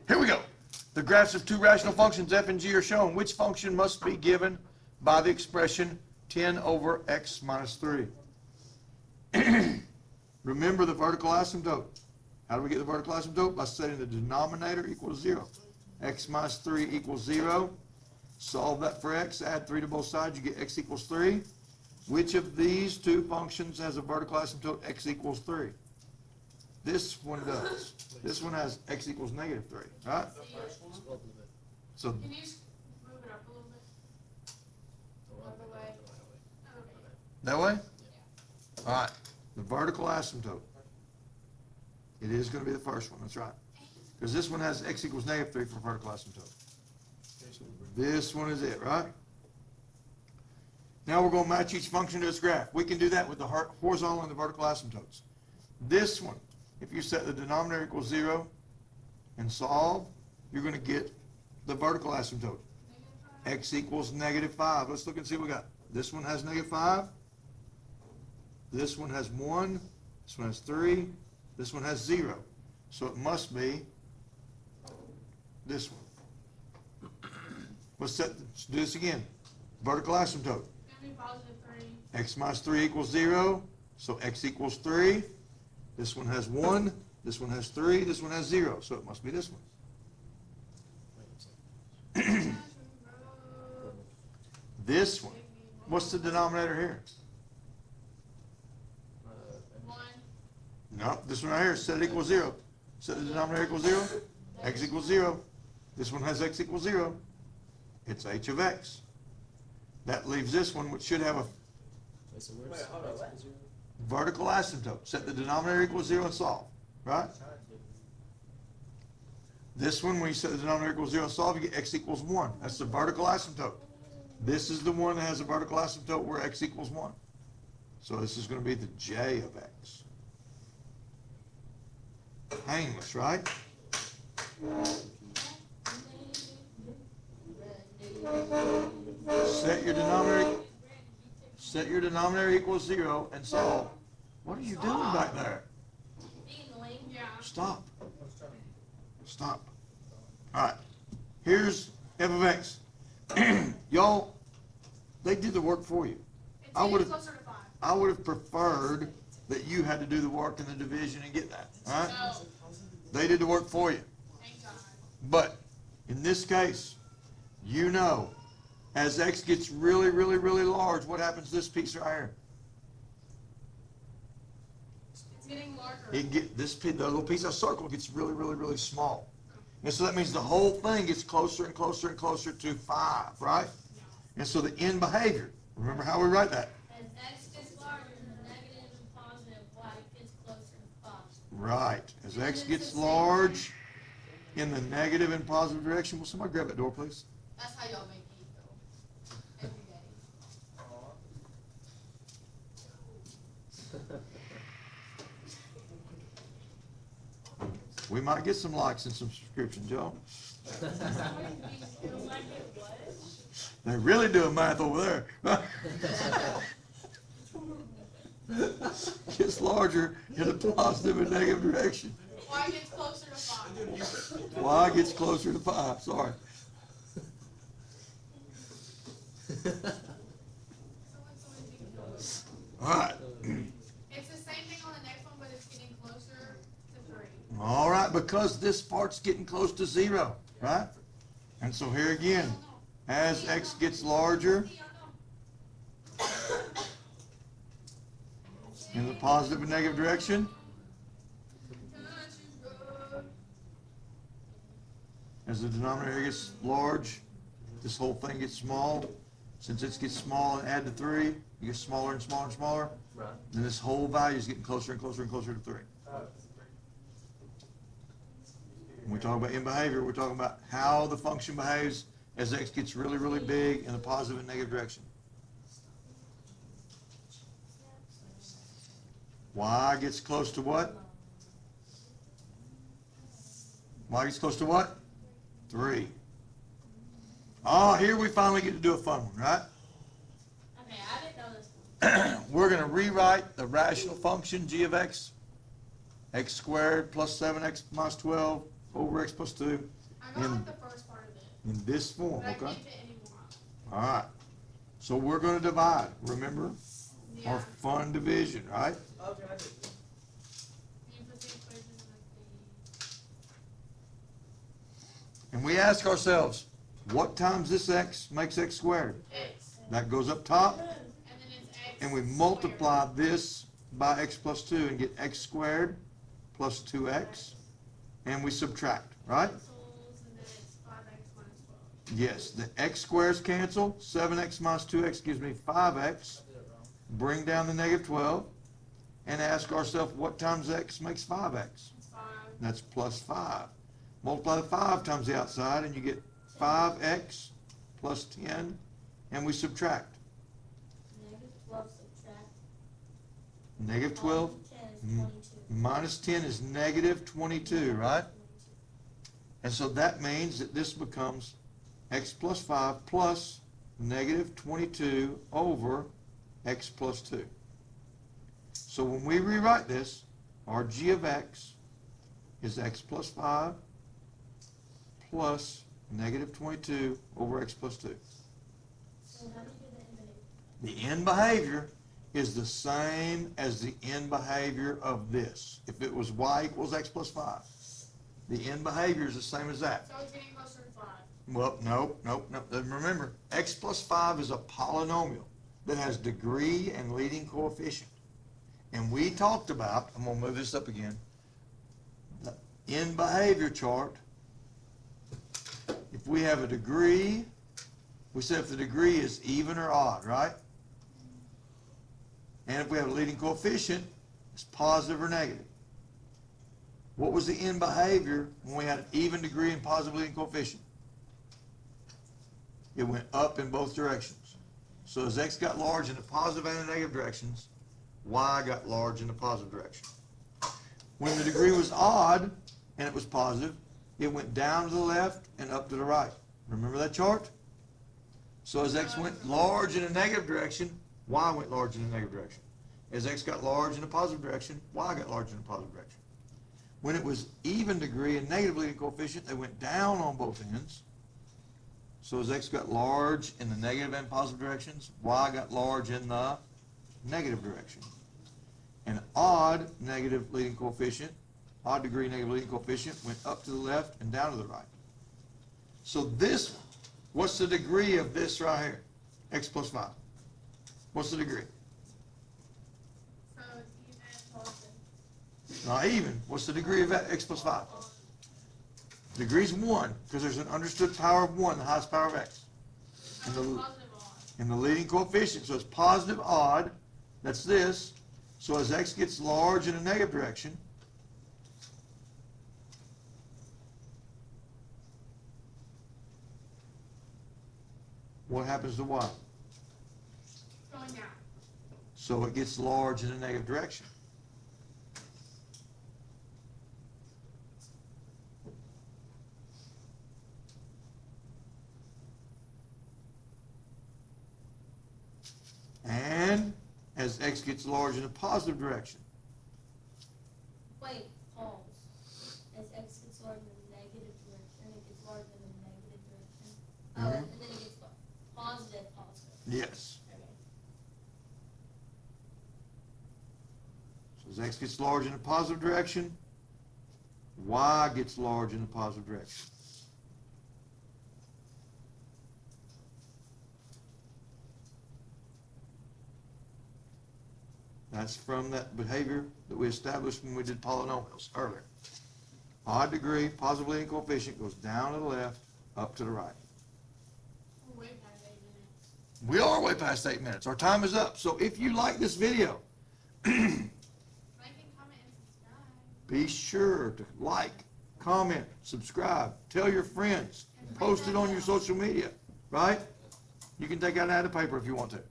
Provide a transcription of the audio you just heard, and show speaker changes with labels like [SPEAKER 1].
[SPEAKER 1] Here we go. The graphs of two rational functions, f and g, are shown. Which function must be given by the expression 10 over x minus 3? Remember the vertical asymptote. How do we get the vertical asymptote? By setting the denominator equal to 0. X minus 3 equals 0. Solve that for x, add 3 to both sides, you get x equals 3. Which of these two functions has a vertical asymptote x equals 3? This one does. This one has x equals negative 3, right? So,
[SPEAKER 2] Can you move it up a little bit? Other way.
[SPEAKER 1] that way? All right. The vertical asymptote. It is going to be the first one, that's right. Because this one has x equals negative 3 for vertical asymptote. So this one is it, right? Now we're going to match each function to its graph. We can do that with the horizontal and the vertical asymptotes. This one, if you set the denominator equals 0 and solve, you're going to get the vertical asymptote. X equals negative 5. Let's look and see what we got. This one has negative 5. This one has 1. This one has 3. This one has 0. So it must be this one. Let's do this again. Vertical asymptote.
[SPEAKER 2] Positive 3.
[SPEAKER 1] X minus 3 equals 0. So x equals 3. This one has 1. This one has 3. This one has 0. So it must be this one. This one. What's the denominator here?
[SPEAKER 2] 1.
[SPEAKER 1] No, this one right here, set it equals 0. Set the denominator equals 0. X equals 0. This one has x equals 0. It's h of x. That leaves this one, which should have a vertical asymptote. Set the denominator equals 0 and solve, right? This one, when you set the denominator equals 0 and solve, you get x equals 1. That's the vertical asymptote. This is the one that has a vertical asymptote where x equals 1. So this is going to be the j of x. Painless, right? Set your denominator equals 0 and solve. What are you doing back there?
[SPEAKER 2] Yeah.
[SPEAKER 1] Stop. Stop. All right. Here's f of x. Y'all, they did the work for you. I would have preferred that you had to do the work in the division and get that. All right?
[SPEAKER 2] No.
[SPEAKER 1] They did the work for you.
[SPEAKER 2] Thank God.
[SPEAKER 1] But in this case, you know, as x gets really, really, really large, what happens to this piece right here?
[SPEAKER 2] It's getting larger.
[SPEAKER 1] The little piece of circle gets really, really, really small. And so that means the whole thing gets closer and closer and closer to 5, right? And so the end behavior, remember how we write that?
[SPEAKER 3] As x gets larger, the negative and positive, y gets closer to 5.
[SPEAKER 1] Right. As x gets large in the negative and positive direction. Will somebody grab that door, please?
[SPEAKER 2] That's how y'all make me feel. Every day.
[SPEAKER 1] We might get some likes and some subscriptions, y'all. They're really doing math over there. Gets larger in the positive and negative direction.
[SPEAKER 2] Y gets closer to 5.
[SPEAKER 1] Y gets closer to 5. Sorry. All right.
[SPEAKER 2] It's the same thing on the next one, but it's getting closer to 3.
[SPEAKER 1] All right, because this part's getting close to 0, right? And so here again, as x gets larger in the positive and negative direction, as the denominator gets large, this whole thing gets small. Since it gets small and add to 3, it gets smaller and smaller and smaller.
[SPEAKER 4] Right.
[SPEAKER 1] Then this whole value is getting closer and closer and closer to 3. When we talk about in behavior, we're talking about how the function behaves as x gets really, really big in the positive and negative direction. Y gets close to what? Y gets close to what? 3. Oh, here we finally get to do a fun one, right?
[SPEAKER 3] Okay, I didn't know this one.
[SPEAKER 1] We're going to rewrite the rational function g of x, x squared plus 7x minus 12 over x plus 2
[SPEAKER 2] I got
[SPEAKER 1] in,
[SPEAKER 2] like the first part of it,
[SPEAKER 1] in this form,
[SPEAKER 2] but I
[SPEAKER 1] okay?
[SPEAKER 2] can't fit any more.
[SPEAKER 1] All right. So we're gonna divide, remember?
[SPEAKER 2] Yeah.
[SPEAKER 1] Our fun division, right?
[SPEAKER 4] Okay, I did this.
[SPEAKER 2] You put the equation in like
[SPEAKER 1] And we ask ourselves, what times this x makes x squared?
[SPEAKER 2] the x,
[SPEAKER 1] That goes up top,
[SPEAKER 2] and then it's x.
[SPEAKER 1] and we
[SPEAKER 2] squared.
[SPEAKER 1] multiply this by x plus 2 and get x squared plus 2x, and we subtract, right?
[SPEAKER 2] Cancels, and then it's 5x minus 12.
[SPEAKER 1] Yes, the x squares cancel, 7x minus 2x gives me 5x.
[SPEAKER 4] I did it wrong.
[SPEAKER 1] Bring down the negative 12, and ask ourselves, what times x makes 5x?
[SPEAKER 2] It's 5.
[SPEAKER 1] That's plus 5. Multiply the 5 times the outside, and you get 5x plus 10, and we subtract.
[SPEAKER 3] Negative 12 subtract.
[SPEAKER 1] Negative 12
[SPEAKER 3] 10 is
[SPEAKER 1] Mm.
[SPEAKER 3] 22.
[SPEAKER 1] minus 10 is negative 22, right? And so that means that this becomes x plus 5 plus negative 22 over x plus 2. So when we rewrite this, our g of x is x plus 5 plus negative 22 over x plus 2.
[SPEAKER 3] So how do you do the infinite?
[SPEAKER 1] The end behavior is the same as the end behavior of this. If it was y equals x plus 5, the end behavior is the same as that.
[SPEAKER 2] So it's getting closer to 5.
[SPEAKER 1] Well, no. Remember, x plus 5 is a polynomial that has degree and leading coefficient. And we talked about, I'm going to move this up again, the end behavior chart. If we have a degree, we said if the degree is even or odd, right? And if we have a leading coefficient, it's positive or negative. What was the end behavior when we had an even degree and positive leading coefficient? It went up in both directions. So as x got large in the positive and the negative directions, y got large in the positive direction. When the degree was odd and it was positive, it went down to the left and up to the right. Remember that chart? So as x went large in the negative direction, y went large in the negative direction. As x got large in the positive direction, y got large in the positive direction. When it was even degree and negative leading coefficient, they went down on both ends. So as x got large in the negative and positive directions, y got large in the negative direction. An odd negative leading coefficient, odd degree negative leading coefficient, went up to the left and down to the right. So this one, what's the degree of this right here? X plus 5. What's the degree?
[SPEAKER 2] So it's even positive.
[SPEAKER 1] Not even. What's the degree of x plus 5? Degree's 1, because there's an understood power of 1, the highest power of x. And the,
[SPEAKER 2] Positive odd.
[SPEAKER 1] and the leading coefficient, so it's positive odd, that's this. So as x gets large in a negative direction, what happens to y?
[SPEAKER 2] Going down.
[SPEAKER 1] So it gets large in a negative direction. And as x gets large in a positive direction,
[SPEAKER 3] Wait, pause. As x gets larger in the negative direction, it gets larger in the negative direction. Oh,
[SPEAKER 1] Mhm.
[SPEAKER 3] and then it gets positive.
[SPEAKER 1] yes.
[SPEAKER 3] Okay.
[SPEAKER 1] So as x gets large in a positive direction, y gets large in a positive direction. That's from that behavior that we established when we did polynomials earlier. Odd degree, positive leading coefficient goes down to the left, up to the right.
[SPEAKER 2] We're way past 8 minutes.
[SPEAKER 1] We are way past 8 minutes. Our time is up. So if you like this video,
[SPEAKER 2] Like and comment and subscribe.
[SPEAKER 1] be sure to like, comment, subscribe, tell your friends, post it on your social media, right? You can take out an ad of paper if you want to.